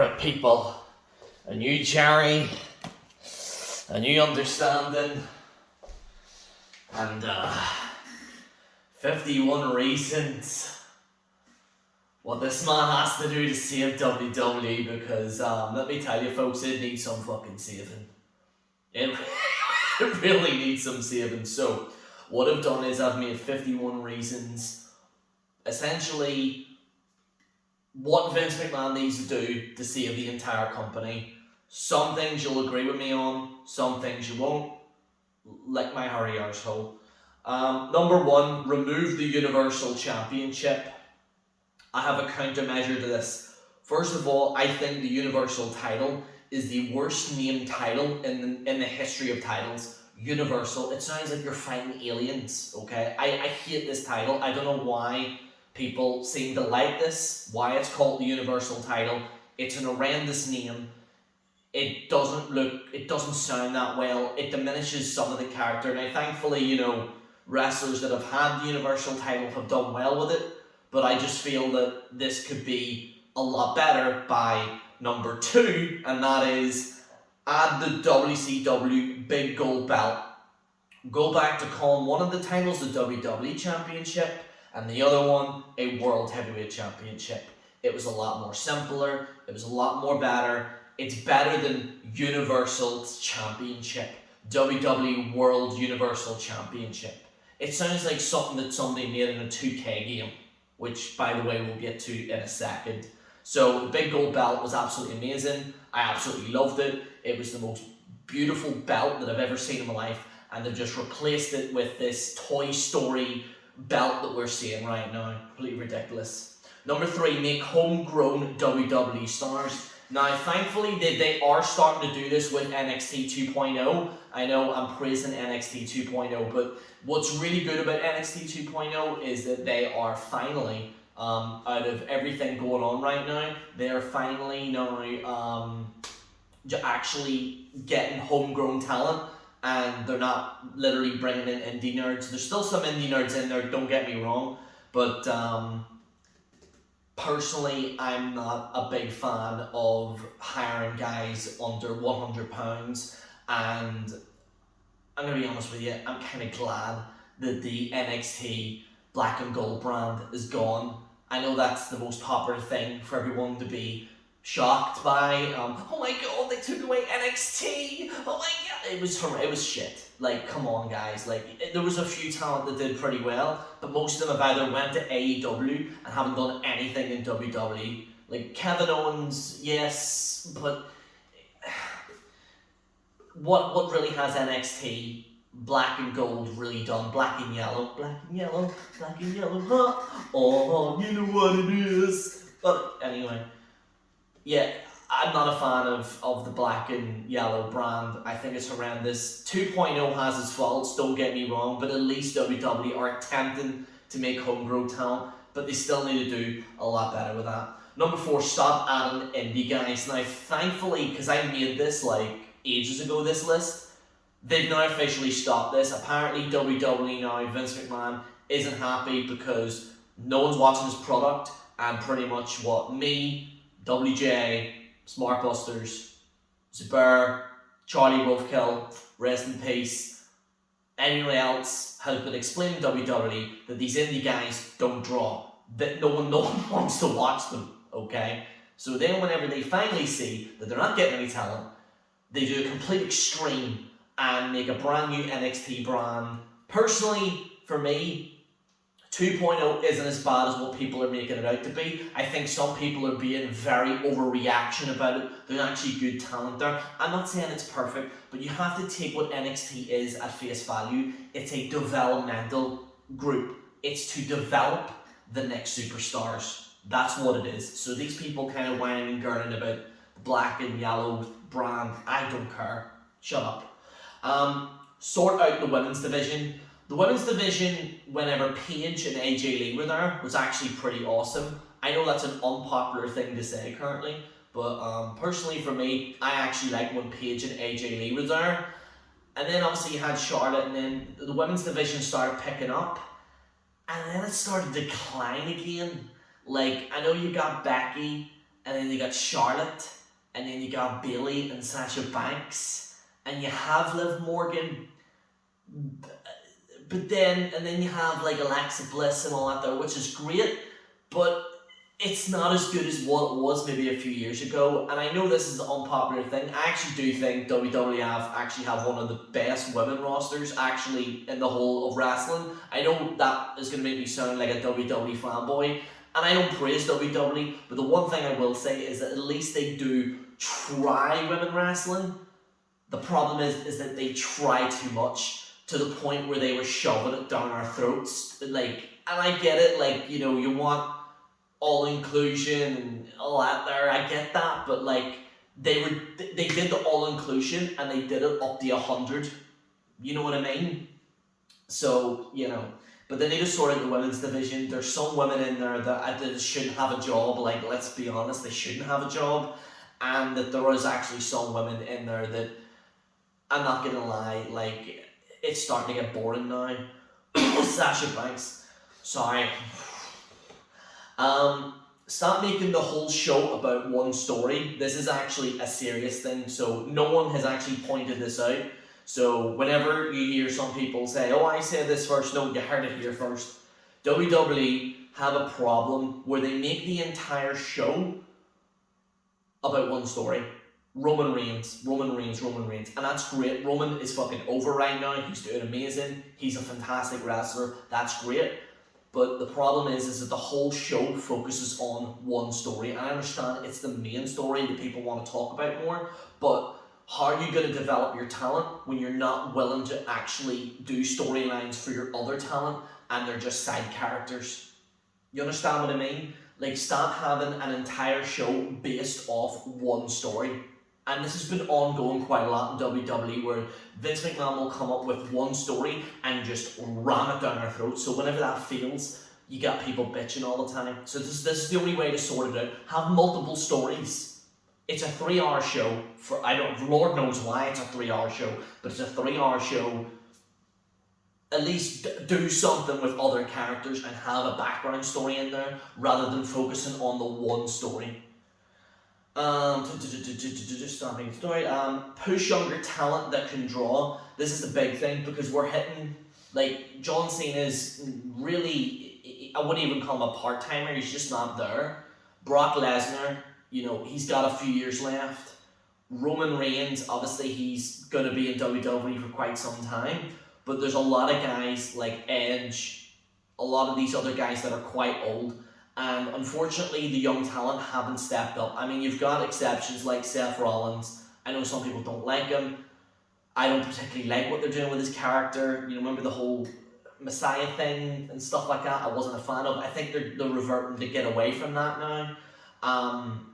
Alright people, a new GERRY, a new understanding, and 51 reasons what this man has to do to save WWE, because let me tell you folks, it needs some fucking saving. It really needs some saving. So what I've done is I've made 51 reasons, essentially what Vince McMahon needs to do to save the entire company. Some things you'll agree with me on, some things you won't, like my Harry arsehole. Number one, remove the Universal Championship. I have a countermeasure to this. First of all, I think the Universal title is the worst named title in the history of titles. Universal, it sounds like you're fighting aliens, okay? I hate this title. I don't know why people seem to like this, why it's called the Universal title. It's an horrendous name. It doesn't sound that well. It diminishes some of the character. Now, thankfully, wrestlers that have had the Universal title have done well with it, but I just feel that this could be a lot better by number two, and that is add the WCW Big Gold Belt. Go back to calling one of the titles the WWE Championship, and the other one a World Heavyweight Championship. It was a lot more simpler, it was a lot more better. It's better than Universal Championship, WWE World Universal Championship. It sounds like something that somebody made in a 2K game, which by the way we'll get to in a second. So the Big Gold Belt was absolutely amazing. I absolutely loved it. It was the most beautiful belt that I've ever seen in my life, and they've just replaced it with this Toy Story belt that we're seeing right now. Completely ridiculous. Number three, make homegrown WWE stars. Now, thankfully, they are starting to do this with NXT 2.0. I know I'm praising NXT 2.0, but what's really good about NXT 2.0 is that they are finally, out of everything going on right now, they are finally now actually getting homegrown talent. And they're not literally bringing in indie nerds. There's still some indie nerds in there, don't get me wrong. But personally, I'm not a big fan of hiring guys under £100. And I'm going to be honest with you, I'm kind of glad that the NXT Black and Gold brand is gone. I know that's the most popular thing for everyone to be shocked by. Oh my god, they took away NXT. Oh my god, it was shit. Like, come on guys, like there was a few talent that did pretty well, but most of them have either went to AEW and haven't done anything in WWE. Like Kevin Owens, yes, but what really has NXT Black and Gold really done? Black and yellow, huh? Oh, you know what it is. But anyway. Yeah, I'm not a fan of the black and yellow brand. I think it's horrendous. 2.0 has its faults, don't get me wrong, but at least WWE are attempting to make homegrown talent, but they still need to do a lot better with that. Number four, stop adding indie guys. Now, thankfully, because I made this like ages ago, this list, they've now officially stopped this. Apparently, WWE now, Vince McMahon, isn't happy because no one's watching his product, and pretty much what me, WJ, Smartbusters, Zubair, Charlie Wolfkill, rest in peace, anyone else has been explaining to WWE that these indie guys don't draw, that no one wants to watch them, okay? So then whenever they finally see that they're not getting any talent, they do a complete extreme and make a brand new NXT brand. Personally, for me, 2.0 isn't as bad as what people are making it out to be. I think some people are being very overreaction about it. There's actually good talent there. I'm not saying it's perfect, but you have to take what NXT is at face value. It's a developmental group. It's to develop the next superstars. That's what it is. So these people kind of whining and gurning about the black and yellow brand, I don't care. Shut up. Sort out the women's division. The women's division, whenever Paige and AJ Lee were there, was actually pretty awesome. I know that's an unpopular thing to say currently, but personally for me, I actually like when Paige and AJ Lee were there. And then obviously you had Charlotte, and then the women's division started picking up, and then it started to decline again. Like, I know you got Becky and then you got Charlotte, and then you got Bailey and Sasha Banks, and you have Liv Morgan, but then you have like Alexa Bliss and all that there, which is great, but it's not as good as what it was maybe a few years ago. And I know this is an unpopular thing. I actually do think WWF actually have one of the best women rosters actually in the whole of wrestling. I know that is going to make me sound like a WWE fanboy, and I don't praise WWE, but the one thing I will say is that at least they do try women wrestling. The problem is that they try too much to the point where they were shoving it down our throats. Like, and I get it, like, you know, you want all inclusion and all that there, I get that, but like they did the all inclusion and they did it up to 100. You know what I mean? So, you know, but they need to sort out the women's division. There's some women in there that shouldn't have a job, like, let's be honest, they shouldn't have a job. And that there is actually some women in there that, I'm not gonna lie, like, it's starting to get boring now. Sasha Banks, sorry. Stop making the whole show about one story. This is actually a serious thing, so no one has actually pointed this out. So whenever you hear some people say, oh, I said this first, no, you heard it here first. WWE have a problem where they make the entire show about one story. Roman Reigns. And that's great. Roman is fucking over right now. He's doing amazing. He's a fantastic wrestler. That's great. But the problem is that the whole show focuses on one story. And I understand it's the main story that people want to talk about more, but how are you going to develop your talent when you're not willing to actually do storylines for your other talent and they're just side characters? You understand what I mean? Like, stop having an entire show based off one story. And this has been ongoing quite a lot in WWE, where Vince McMahon will come up with one story and just ram it down our throats. So whenever that fails, you got people bitching all the time. So this is the only way to sort it out. Have multiple stories. It's a 3-hour show. Lord knows why it's a 3-hour show, but it's a 3-hour show. At least do something with other characters and have a background story in there, rather than focusing on the one story. Push younger talent that can draw. This is the big thing, because we're hitting, like, John Cena's really, I wouldn't even call him a part-timer, he's just not there. Brock Lesnar, you know, he's got a few years left. Roman Reigns, obviously he's going to be in WWE for quite some time, but there's a lot of guys like Edge, a lot of these other guys that are quite old. And unfortunately, the young talent haven't stepped up. I mean, you've got exceptions like Seth Rollins. I know some people don't like him. I don't particularly like what they're doing with his character. You know, remember the whole Messiah thing and stuff like that? I wasn't a fan of. I think they're reverting to get away from that now. I'm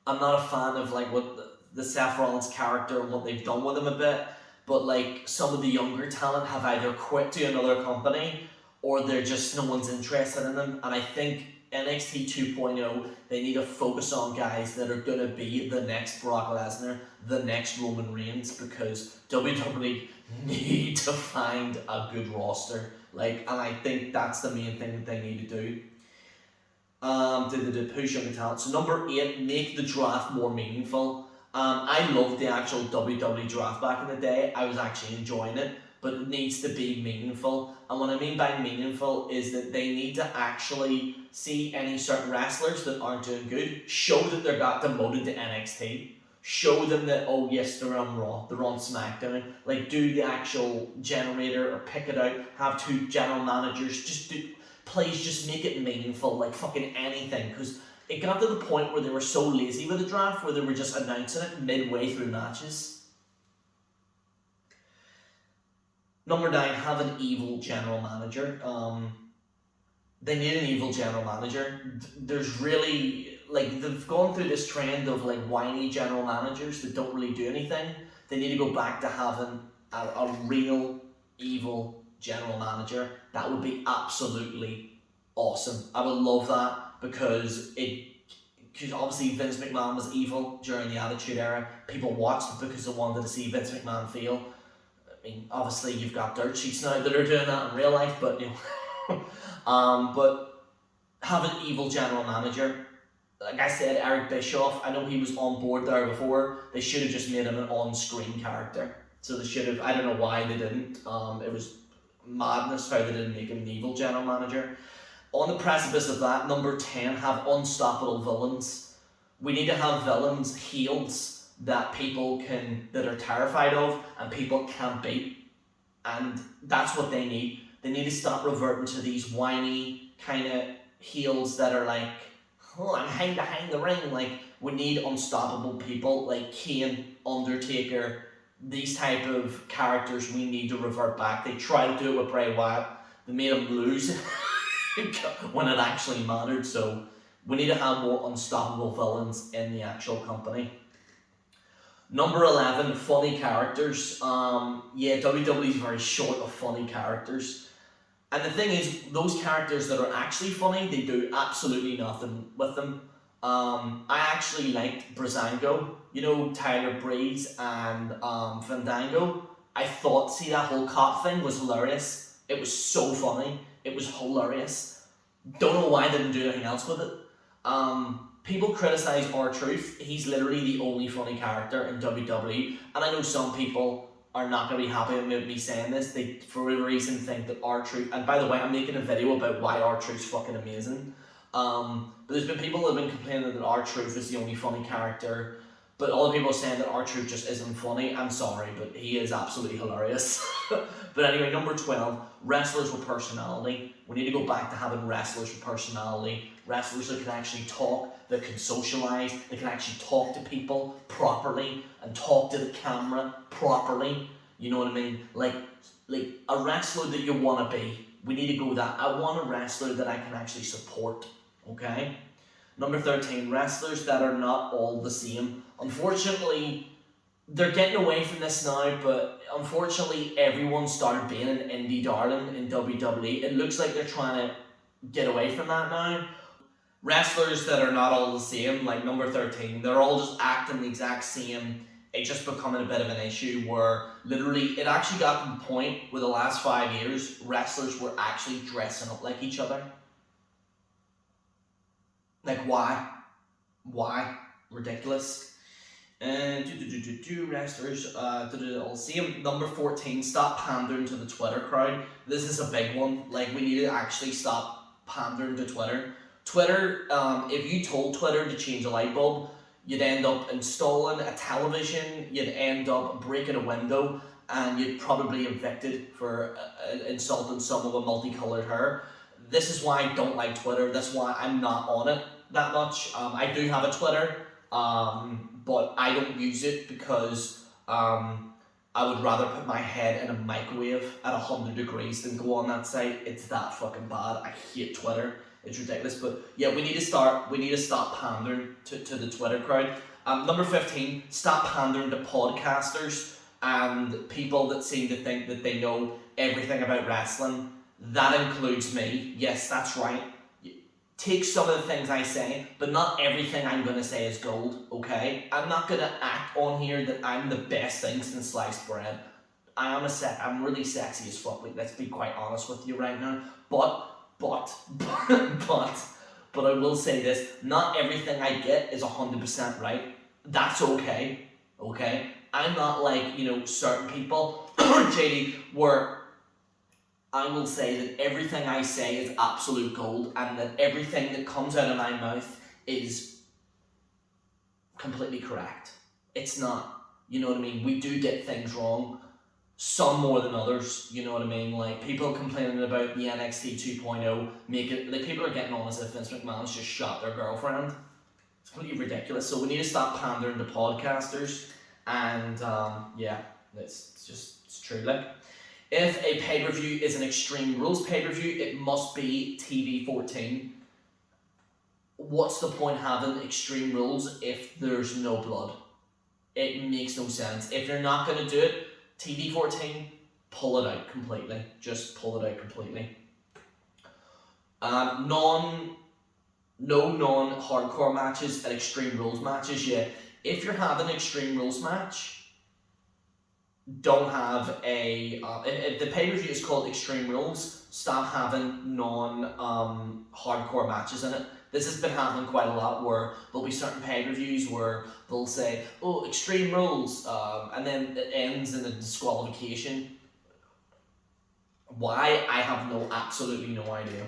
not a fan of like what the Seth Rollins character and what they've done with him a bit. But like, some of the younger talent have either quit to another company, or they're just, no one's interested in them. And I think NXT 2.0, they need to focus on guys that are going to be the next Brock Lesnar, the next Roman Reigns, because WWE need to find a good roster. Like, and I think that's the main thing that they need to do. Push young talent. So number 8, make the draft more meaningful. I loved the actual WWE draft back in the day. I was actually enjoying it, but it needs to be meaningful. And what I mean by meaningful is that they need to actually see any certain wrestlers that aren't doing good, show that they got demoted to NXT, show them that, oh yes, they're on Raw, they're on SmackDown. Like, do the actual generator or pick it out, have 2 general managers, please just make it meaningful, like fucking anything, because it got to the point where they were so lazy with the draft where they were just announcing it midway through matches. Number 9, have an evil general manager. They need an evil general manager. There's really, like, they've gone through this trend of like whiny general managers that don't really do anything. They need to go back to having a real evil general manager. That would be absolutely awesome. I would love that, because obviously Vince McMahon was evil during the Attitude Era. People watched it because they wanted to see Vince McMahon fail. I mean, obviously you've got dirt sheets now that are doing that in real life, but you know, but have an evil general manager. like I said, Eric Bischoff, I know he was on board there before. They should have just made him an on-screen character. So they should have, I don't know why they didn't. It was madness how they didn't make him an evil general manager. On the precipice of that, number 10, have unstoppable villains. We need to have villains, heels, that that are terrified of and people can't beat. And that's what they need. They need to stop reverting to these whiny kind of heels that are like, oh, I'm hiding behind the ring. Like, we need unstoppable people like Kane, Undertaker, these type of characters. We need to revert back. They tried to do it with Bray Wyatt. They made him lose when it actually mattered. So we need to have more unstoppable villains in the actual company. Number 11, funny characters. WWE is very short of funny characters. And the thing is, those characters that are actually funny, they do absolutely nothing with them. I actually liked Breezango, Tyler Breeze and Fandango. I thought, that whole cop thing was hilarious. It was so funny. It was hilarious. Don't know why they didn't do anything else with it. People criticize R-Truth. He's literally the only funny character in WWE. And I know some people are not going to be happy with me saying this. They, for whatever reason, think that R-Truth... And by the way, I'm making a video about why R-Truth's fucking amazing. But there's been people that have been complaining that R-Truth is the only funny character. But other people are saying that R-Truth just isn't funny. I'm sorry, but he is absolutely hilarious. But anyway, number 12, wrestlers with personality. We need to go back to having wrestlers with personality. Wrestlers that can actually talk, that can socialise, that can actually talk to people properly and talk to the camera properly. You know what I mean? Like a wrestler that you want to be. We need to go that. I want a wrestler that I can actually support. Okay? Number 13, wrestlers that are not all the same. Unfortunately, they're getting away from this now, but unfortunately everyone started being an indie darling in WWE. It looks like they're trying to get away from that now. Wrestlers that are not all the same, like number 13, they're all just acting the exact same. It's just becoming a bit of an issue where literally it actually got to the point where the last 5 years, wrestlers were actually dressing up like each other. Like, why? Why? Ridiculous. Wrestlers, all same. Number 14, stop pandering to the Twitter crowd. This is a big one. Like, we need to actually stop pandering to Twitter. Twitter, if you told Twitter to change a light bulb, you'd end up installing a television, you'd end up breaking a window, and you'd probably evicted for insulting someone with multicolored hair. This is why I don't like Twitter. That's why I'm not on it that much. I do have a Twitter, but I don't use it because I would rather put my head in a microwave at 100 degrees than go on that site. It's that fucking bad. I hate Twitter. It's ridiculous. But yeah, we need to stop pandering to the Twitter crowd. Number 15, stop pandering to podcasters and people that seem to think that they know everything about wrestling. That includes me. Yes, that's right. Take some of the things I say, but not everything I'm going to say is gold, okay? I'm not going to act on here that I'm the best thing since sliced bread. I'm really sexy as fuck, like, let's be quite honest with you right now. But I will say this, not everything I get is 100% right. That's okay, okay? I'm not like, certain people, JD, where I will say that everything I say is absolute gold and that everything that comes out of my mouth is completely correct. It's not, you know what I mean? We do get things wrong, some more than others, you know what I mean? Like, people complaining about the NXT 2.0, people are getting on as if Vince McMahon's just shot their girlfriend. It's completely ridiculous. So we need to stop pandering to podcasters, and it's true. Like, if a pay-per-view is an Extreme Rules pay-per-view, it must be TV 14. What's the point having Extreme Rules if there's no blood? It makes no sense. If you're not going to do it, TV 14, pull it out completely. Just pull it out completely. No non-hardcore matches and Extreme Rules matches. Yeah, if you're having an Extreme Rules match, don't have if the pay-per-view is called Extreme Rules, stop having non-hardcore matches in it. This has been happening quite a lot where there'll be certain pay-per-views where they'll say, oh, Extreme Rules, and then it ends in a disqualification. Why? I have absolutely no idea.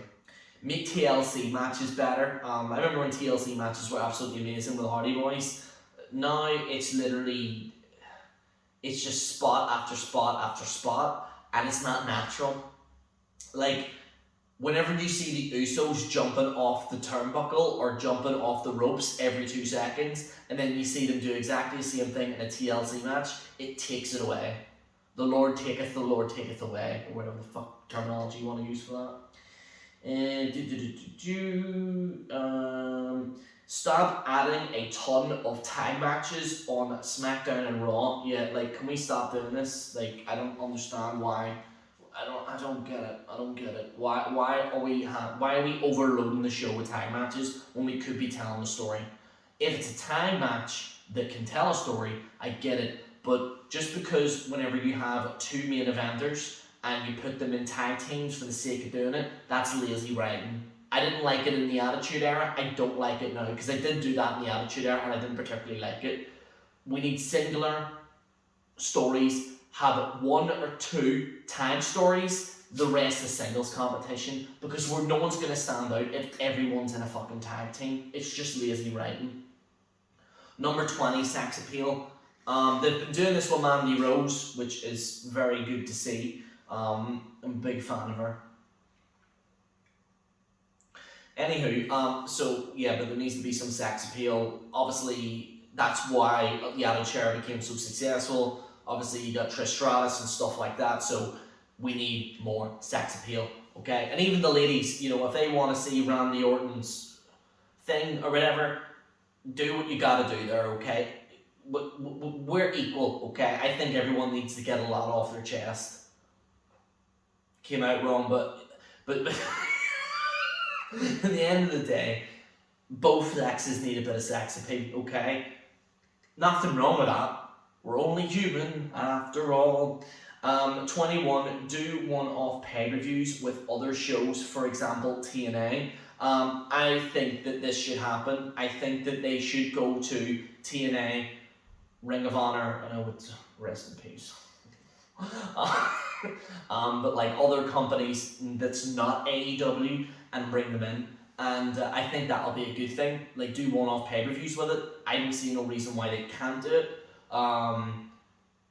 Make TLC matches better. I remember when TLC matches were absolutely amazing with the Hardy Boys. Now it's literally, it's just spot after spot after spot, and it's not natural. Like, whenever you see the Usos jumping off the turnbuckle or jumping off the ropes every 2 seconds, and then you see them do exactly the same thing in a TLC match, it takes it away. The Lord taketh away, or whatever the fuck terminology you want to use for that. Stop adding a ton of tag matches on SmackDown and Raw. Yeah, like, can we stop doing this? Like, I don't understand why. I don't get it. Why are we overloading the show with tag matches when we could be telling a story? If it's a tag match that can tell a story, I get it. But just because whenever you have 2 main eventers and you put them in tag teams for the sake of doing it, that's lazy writing. I didn't like it in the Attitude Era. I don't like it now because I did do that in the Attitude Era and I didn't particularly like it. We need singular stories. Have 1 or 2 tag stories, the rest is singles competition, because no one's going to stand out if everyone's in a fucking tag team. It's just lazy writing. Number 20, sex appeal. They've been doing this with Mandy Rose, which is very good to see. I'm a big fan of her. Anywho, so yeah, but there needs to be some sex appeal. Obviously, that's why the Attitude Era became so successful. Obviously, you got Trish Stratus and stuff like that, so we need more sex appeal, okay? And even the ladies, you know, if they want to see Randy Orton's thing or whatever, do what you gotta do there, okay? We're equal, okay? I think everyone needs to get a lot off their chest. Came out wrong, but at the end of the day, both sexes need a bit of sex appeal, okay? Nothing wrong with that. We're only human after all. 21, do one-off pay-per-views with other shows, for example, TNA. I think that this should happen. I think that they should go to TNA, Ring of Honor, I know it's rest in peace. But like other companies that's not AEW and bring them in. And I think that'll be a good thing. Like, do one-off pay-per-views with it. I don't see no reason why they can't do it.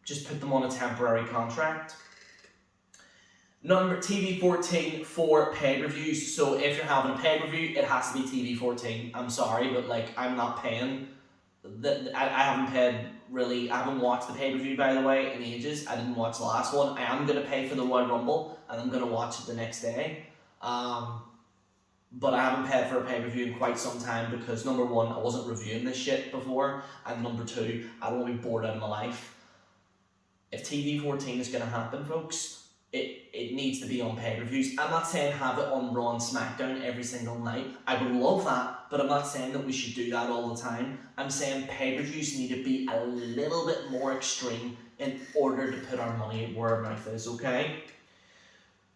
Just put them on a temporary contract. Number TV14 for pay-per-views. So if you're having a pay-per-view, it has to be TV14. I'm sorry, but like, I'm not paying. I haven't paid really. I haven't watched the pay-per-view, by the way, in ages. I didn't watch the last one. I am gonna pay for the Royal Rumble, and I'm gonna watch it the next day. But I haven't paid for a pay-per-view in quite some time because number 1, I wasn't reviewing this shit before, and number 2, I don't want to be bored out of my life. If TV14 is going to happen, folks, it needs to be on pay-per-views. I'm not saying have it on Raw and SmackDown every single night. I would love that, but I'm not saying that we should do that all the time. I'm saying pay-per-views need to be a little bit more extreme in order to put our money where our mouth is, okay?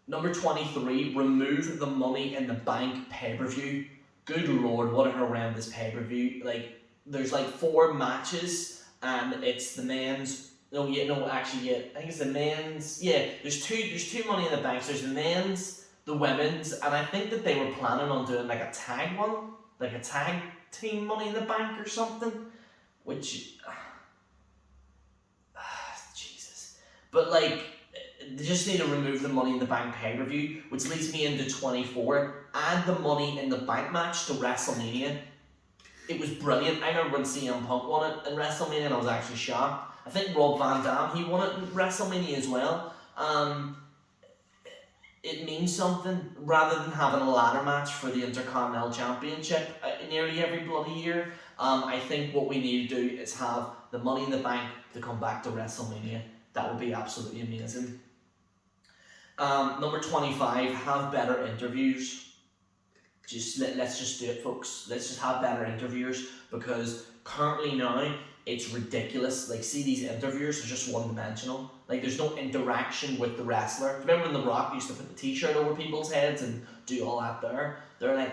Number 23, remove the Money in the Bank pay-per-view. Good lord, what a horrendous pay-per-view. Like, there's like 4 matches, and it's the men's. I think it's the men's. Yeah, there's two Money in the Banks. There's the men's, the women's, and I think that they were planning on doing like a tag one, like a tag team Money in the Bank or something, which, Jesus. But like, they just need to remove the Money in the Bank pay-per-view, which leads me into 24. Add the Money in the Bank match to WrestleMania. It was brilliant. I remember when CM Punk won it in WrestleMania and I was actually shocked. I think Rob Van Dam, he won it in WrestleMania as well. It means something rather than having a ladder match for the Intercontinental Championship nearly every bloody year. I think what we need to do is have the Money in the Bank to come back to WrestleMania. That would be absolutely amazing. Number 25, have better interviews. Let's just do it, folks. Let's just have better interviewers, because currently now it's ridiculous. Like, see, these interviewers are just one-dimensional. Like, there's no interaction with the wrestler. Remember when The Rock used to put the t-shirt over people's heads and do all that there? They're like,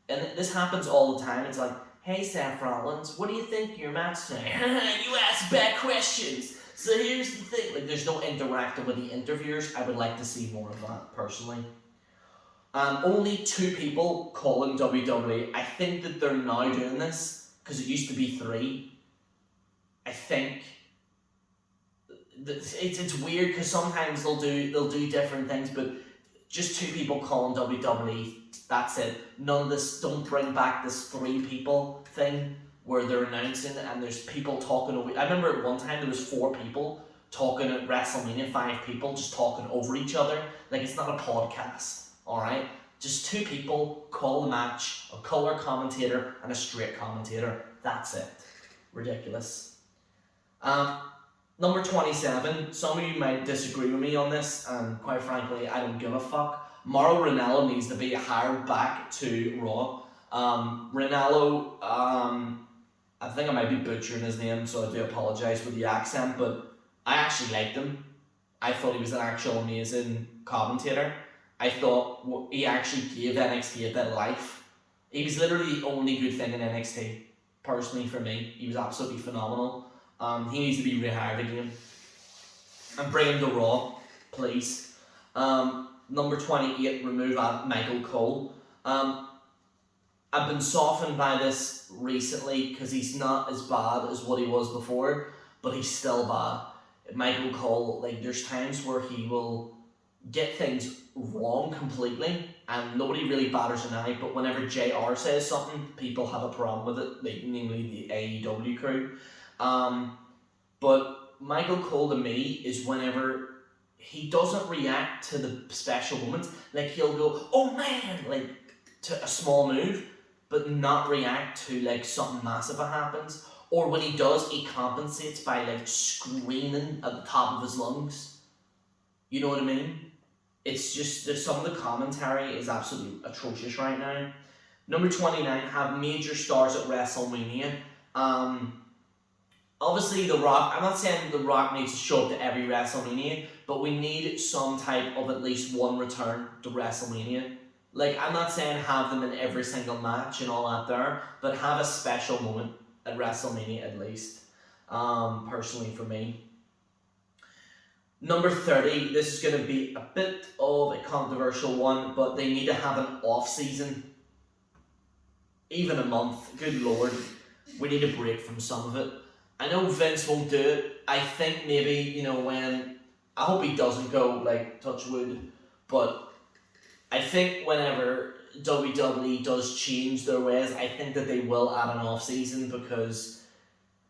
And this happens all the time. It's like, hey Seth Rollins, what do you think of your match tonight? You ask bad questions. So here's the thing, like there's no interacting with the interviewers. I would like to see more of that, personally. Only 2 people calling WWE. I think that they're now doing this, because it used to be 3. I think it's weird because sometimes they'll do different things, but just 2 people calling WWE. That's it. None of this. Don't bring back this 3 people thing where they're announcing and there's people talking over. I remember at one time there was 4 people talking at WrestleMania. 5 people just talking over each other. Like, it's not a podcast. All right. Just 2 people call the match, a color commentator and a straight commentator. That's it. Ridiculous. Number 27, some of you might disagree with me on this, and quite frankly, I don't give a fuck. Mauro Ranallo needs to be hired back to Raw. Ranallo, I think I might be butchering his name, so I do apologise for the accent, but I actually liked him. I thought he was an actual amazing commentator. I thought he actually gave NXT a bit of life. He was literally the only good thing in NXT, personally for me. He was absolutely phenomenal. He needs to be rehired again. And bring him to Raw, please. Number 28, remove Michael Cole. I've been softened by this recently because he's not as bad as what he was before, but he's still bad. Michael Cole, like, there's times where he will get things wrong completely and nobody really batters an eye, but whenever JR says something, people have a problem with it, like, namely the AEW crew. But Michael Cole to me is whenever he doesn't react to the special moments. Like, he'll go, oh man, like, to a small move, but not react to, like, something massive that happens. Or when he does, he compensates by, like, screaming at the top of his lungs. You know what I mean? It's just that some of the commentary is absolutely atrocious right now. Number 29, have major stars at WrestleMania. Obviously, The Rock, I'm not saying The Rock needs to show up to every WrestleMania, but we need some type of at least one return to WrestleMania. Like, I'm not saying have them in every single match and all that there, but have a special moment at WrestleMania at least, personally for me. Number 30, this is going to be a bit of a controversial one, but they need to have an off-season. Even a month, good lord. We need a break from some of it. I know Vince won't do it. I think maybe, you know, when... I hope he doesn't go, like, touch wood. But I think whenever WWE does change their ways, I think that they will add an off-season because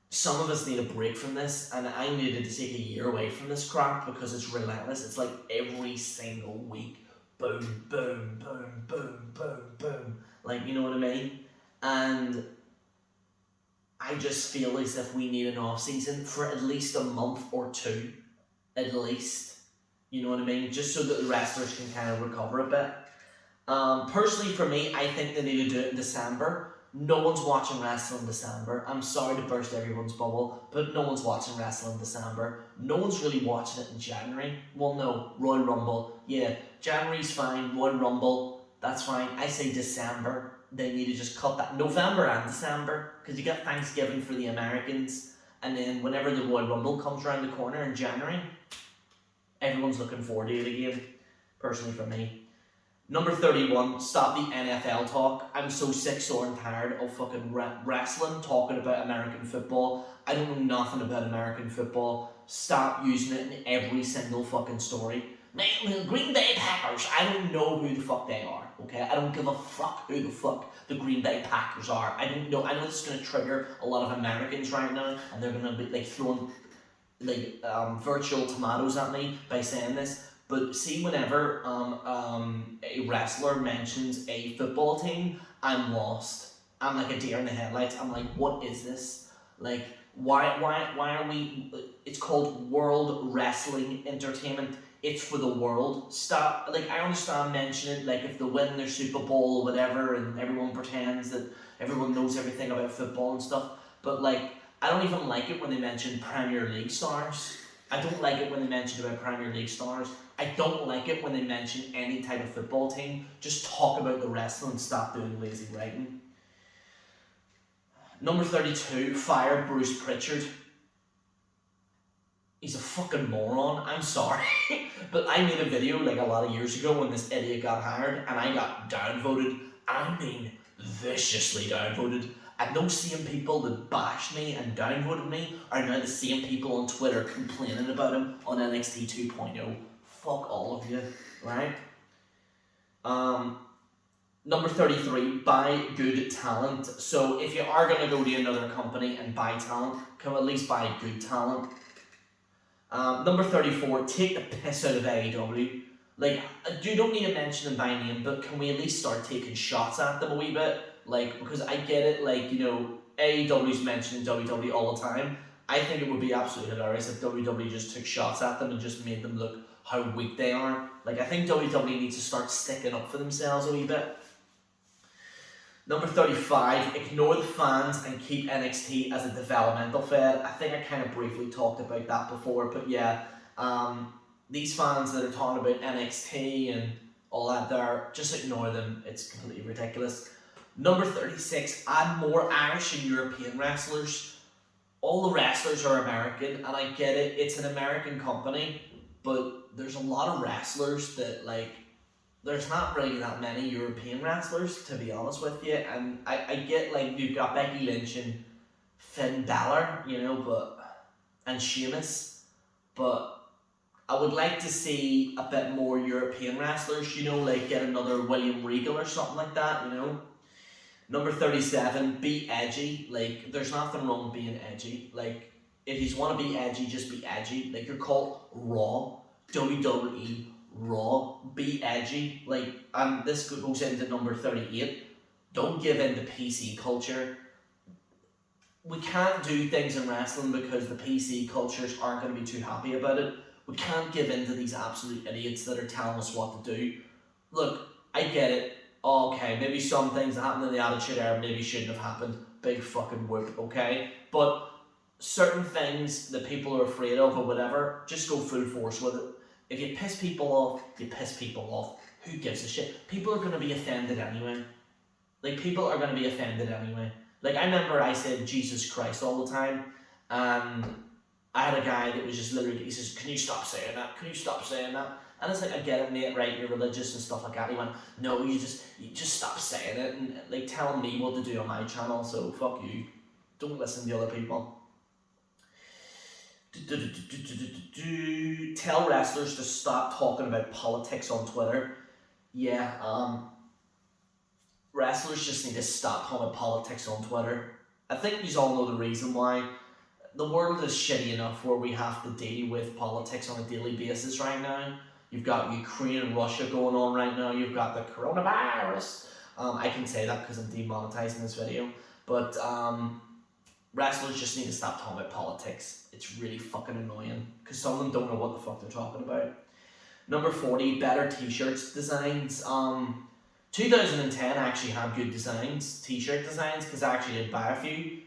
some of us need a break from this. And I needed to take a year away from this crap because it's relentless. It's like every single week. Boom, boom, boom, boom, boom, boom. Like, you know what I mean? And I just feel as if we need an off-season for at least a month or 2. At least. You know what I mean? Just so that the wrestlers can kind of recover a bit. Personally, for me, I think they need to do it in December. No one's watching wrestling in December. I'm sorry to burst everyone's bubble, but no one's watching wrestling in December. No one's really watching it in January. Well, no. Royal Rumble. Yeah, January's fine. Royal Rumble. That's fine. I say December. They need to just cut that. November and December. Because you get Thanksgiving for the Americans. And then whenever the Royal Rumble comes around the corner in January, everyone's looking forward to it again. Personally for me. Number 31, stop the NFL talk. I'm so sick, sore and tired of fucking wrestling talking about American football. I don't know nothing about American football. Stop using it in every single fucking story. Man, the Green Bay Packers, I don't know who the fuck they are, okay? I don't give a fuck who the fuck the Green Bay Packers are. I don't know. I know this is going to trigger a lot of Americans right now, and they're going to be like throwing like virtual tomatoes at me by saying this. But see, whenever a wrestler mentions a football team, I'm lost. I'm like a deer in the headlights. I'm like, what is this? Like, why are we... It's called World Wrestling Entertainment. It's for the world. Stop. Like, I understand mentioning, like, if they win their Super Bowl or whatever, and everyone pretends that everyone knows everything about football and stuff. But, like, I don't even like it when they mention Premier League stars. I don't like it when they mention about Premier League stars. I don't like it when they mention any type of football team. Just talk about the wrestling, stop doing lazy writing. Number 32, fire Bruce Pritchard. He's a fucking moron, I'm sorry. But I made a video like a lot of years ago when this idiot got hired and I got downvoted. I mean viciously downvoted. And those same people that bashed me and downvoted me are now the same people on Twitter complaining about him on NXT 2.0. Fuck all of you, right? Number 33, buy good talent. So if you are going to go to another company and buy talent, can at least buy good talent. Number 34, take the piss out of AEW. Like, you don't need to mention them by name, but can we at least start taking shots at them a wee bit? Like, because I get it, like, you know, AEW's mentioned in WWE all the time. I think it would be absolutely hilarious if WWE just took shots at them and just made them look how weak they are. Like, I think WWE needs to start sticking up for themselves a wee bit. Number 35, ignore the fans and keep NXT as a developmental fed. I think I kind of briefly talked about that before, but yeah, these fans that are talking about NXT and all that there, just ignore them. It's completely ridiculous. Number 36, add more Irish and European wrestlers. All the wrestlers are American, and I get it, it's an American company, but there's a lot of wrestlers that, like, there's not really that many European wrestlers, to be honest with you, and I get, like, you've got Becky Lynch and Finn Balor, you know, and Sheamus, but I would like to see a bit more European wrestlers, you know, like get another William Regal or something like that, you know. Number 37, be edgy. Like, there's nothing wrong with being edgy. Like, if you want to be edgy, just be edgy. Like, you're called Raw, WWE, Raw, be edgy. Like, and this goes into number 38. Don't give in to PC culture. We can't do things in wrestling because the PC cultures aren't going to be too happy about it. We can't give in to these absolute idiots that are telling us what to do. Look, I get it. Okay, maybe some things that happened in the Attitude Era maybe shouldn't have happened. Big fucking whoop, okay? But certain things that people are afraid of or whatever, just go full force with it. If you piss people off, you piss people off. Who gives a shit? People are going to be offended anyway. Like, people are going to be offended anyway. Like, I remember I said Jesus Christ all the time, and I had a guy that was just literally, he says, can you stop saying that? Can you stop saying that? And it's like, I get it, mate, right, you're religious and stuff like that. He went, no, you just stop saying it, and like telling me what to do on my channel, so fuck you. Don't listen to other people. Tell wrestlers to stop talking about politics on Twitter. Yeah, wrestlers just need to stop talking about politics on Twitter. I think you all know the reason why. The world is shitty enough where we have to deal with politics on a daily basis right now. You've got Ukraine and Russia going on right now. You've got the coronavirus. I can say that because I'm demonetizing this video. But wrestlers just need to stop talking about politics. It's really fucking annoying because some of them don't know what the fuck they're talking about. Number 40, better t-shirts designs. 2010 actually had good designs, t-shirt designs, because I actually did buy a few.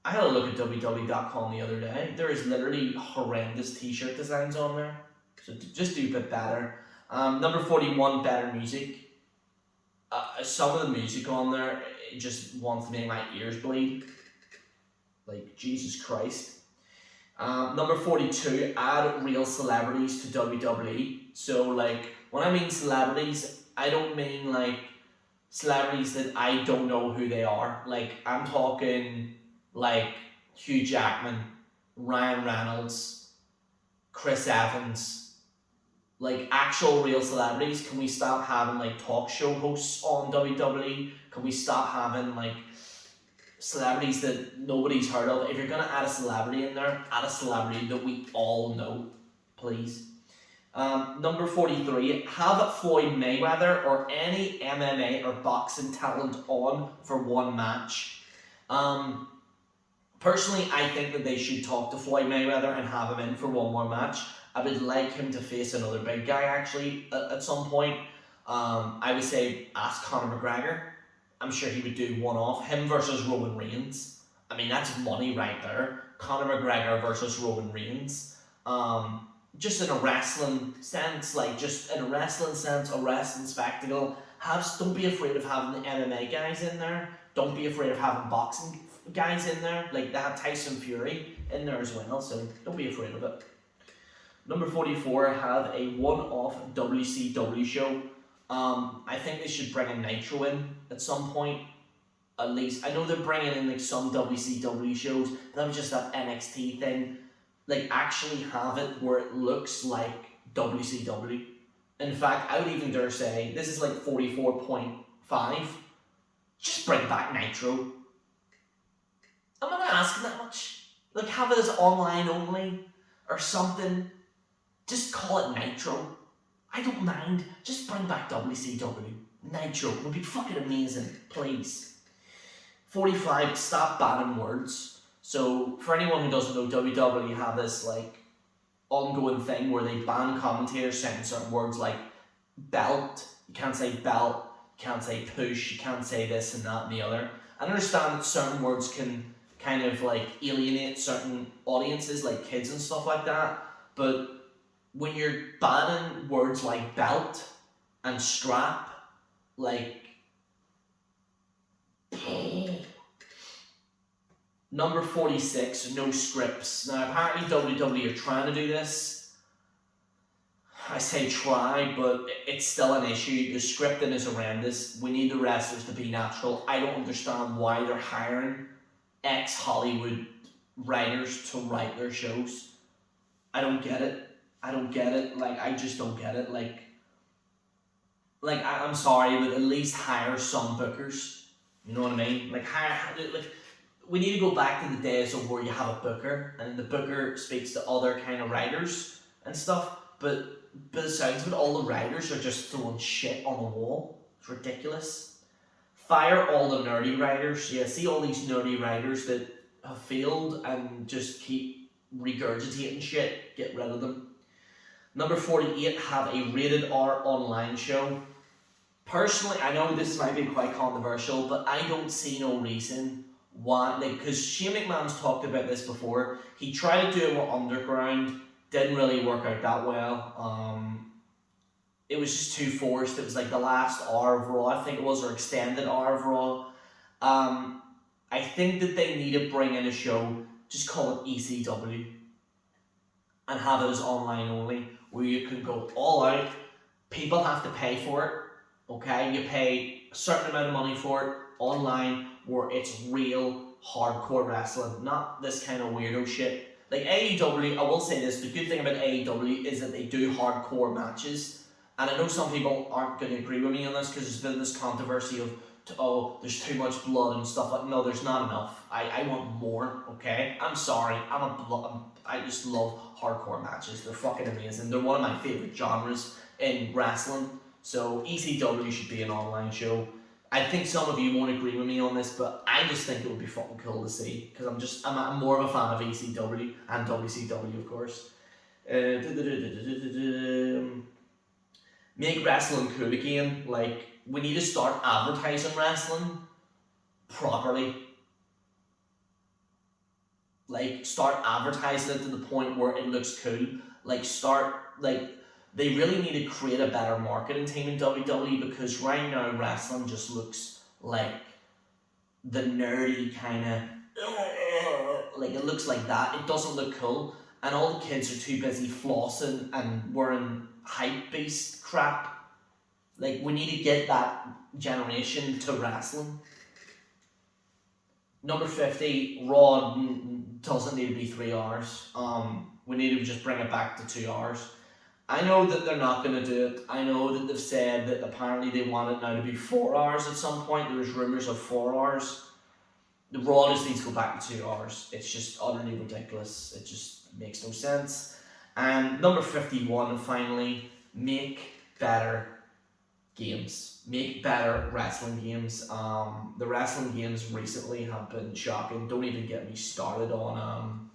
I had a look at WWE.com the other day. There is literally horrendous t-shirt designs on there. So just do a bit better. Number 41, better music. Some of the music on there, it just wants to make my ears bleed. Like, Jesus Christ. Number 42, add real celebrities to WWE. So, like, when I mean celebrities, I don't mean, like, celebrities that I don't know who they are. Like, I'm talking, like, Hugh Jackman, Ryan Reynolds, Chris Evans, like actual real celebrities. Can we stop having like talk show hosts on WWE? Can we stop having like celebrities that nobody's heard of? If you're gonna add a celebrity in there, add a celebrity that we all know, please. Number 43, have Floyd Mayweather or any MMA or boxing talent on for one match. Personally, I think that they should talk to Floyd Mayweather and have him in for one more match. I would like him to face another big guy, actually, at some point. I would say ask Conor McGregor. I'm sure he would do one off. Him versus Roman Reigns. I mean, that's money right there. Conor McGregor versus Roman Reigns. Just in a wrestling sense, like just in a wrestling sense, a wrestling spectacle. Don't be afraid of having the MMA guys in there. Don't be afraid of having boxing guys in there. Like they have Tyson Fury in there as well, so don't be afraid of it. Number 44 have a one-off WCW show. I think they should bring a Nitro in at some point. At least I know they're bringing in like some WCW shows, but that was just that NXT thing. Like actually have it where it looks like WCW. In fact, I would even dare say this is like 44.5. Just bring back Nitro. I'm not asking that much. Like have it as online only or something. Just call it Nitro. I don't mind. Just bring back WCW. Nitro would be fucking amazing, please. 45, stop banning words. So, for anyone who doesn't know, WWE have this, like, ongoing thing where they ban commentators saying certain words like belt. You can't say belt. You can't say push. You can't say this and that and the other. I understand that certain words can kind of, like, alienate certain audiences, like kids and stuff like that. But when you're banning words like belt and strap, like... Number 46, no scripts. Now, apparently WWE are trying to do this. I say try, but it's still an issue. The scripting is horrendous. We need the wrestlers to be natural. I don't understand why they're hiring ex-Hollywood writers to write their shows. I don't get it. Like, I just don't get it. Like I'm sorry, but at least hire some bookers. You know what I mean? Like, we need to go back to the days of where you have a booker, and the booker speaks to other kind of writers and stuff, but the sounds of it, all the writers are just throwing shit on the wall. It's ridiculous. Fire all the nerdy writers. Yeah, see all these nerdy writers that have failed and just keep regurgitating shit. Get rid of them. Number 48, have a rated R online show. Personally, I know this might be quite controversial, but I don't see no reason why, like, because Shane McMahon's talked about this before. He tried to do it with Underground, didn't really work out that well. It was just too forced. It was like the last hour of Raw, I think it was, or extended hour of Raw. I think that they need to bring in a show, just call it ECW, and have it as online only, where you can go all out. People have to pay for it, okay? You pay a certain amount of money for it online, where it's real hardcore wrestling, not this kind of weirdo shit. Like AEW, I will say this, the good thing about AEW is that they do hardcore matches, and I know some people aren't going to agree with me on this because there's been this controversy of, oh, there's too much blood and stuff like. No, there's not enough. I want more, okay? I'm sorry, I just love hardcore matches. They're fucking amazing. They're one of my favourite genres in wrestling. So ECW should be an online show. I think some of you won't agree with me on this, but I just think it would be fucking cool to see, because I'm more of a fan of ECW and WCW, of course. Make wrestling cool again. Like, we need to start advertising wrestling properly. Like, start advertising it to the point where it looks cool. They really need to create a better marketing team in WWE, because right now wrestling just looks like the nerdy kind of, like it looks like that. It doesn't look cool, and all the kids are too busy flossing and wearing hype beast crap. Like, we need to get that generation to wrestling. Number 50, Raw doesn't need to be 3 hours. We need to just bring it back to 2 hours. I know that they're not going to do it. I know that they've said that apparently they want it now to be 4 hours at some point. There's rumours of 4 hours. The Raw just needs to go back to 2 hours. It's just utterly ridiculous. It just makes no sense. And number 51, finally, make better games. Make better wrestling games. The wrestling games recently have been shocking. Don't even get me started on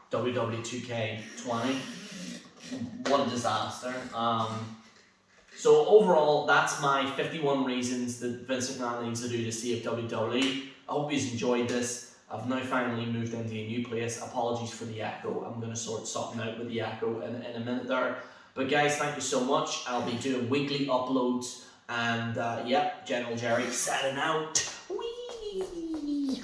WWE 2K20. What a disaster. So overall, that's my 51 reasons that Vince McMahon needs to do to save WWE. I hope you enjoyed this. I've now finally moved into a new place. Apologies for the echo. I'm going to sort something out with the echo in a minute there. But guys, thank you so much. I'll be doing weekly uploads. And General Jerry signing out. Whee!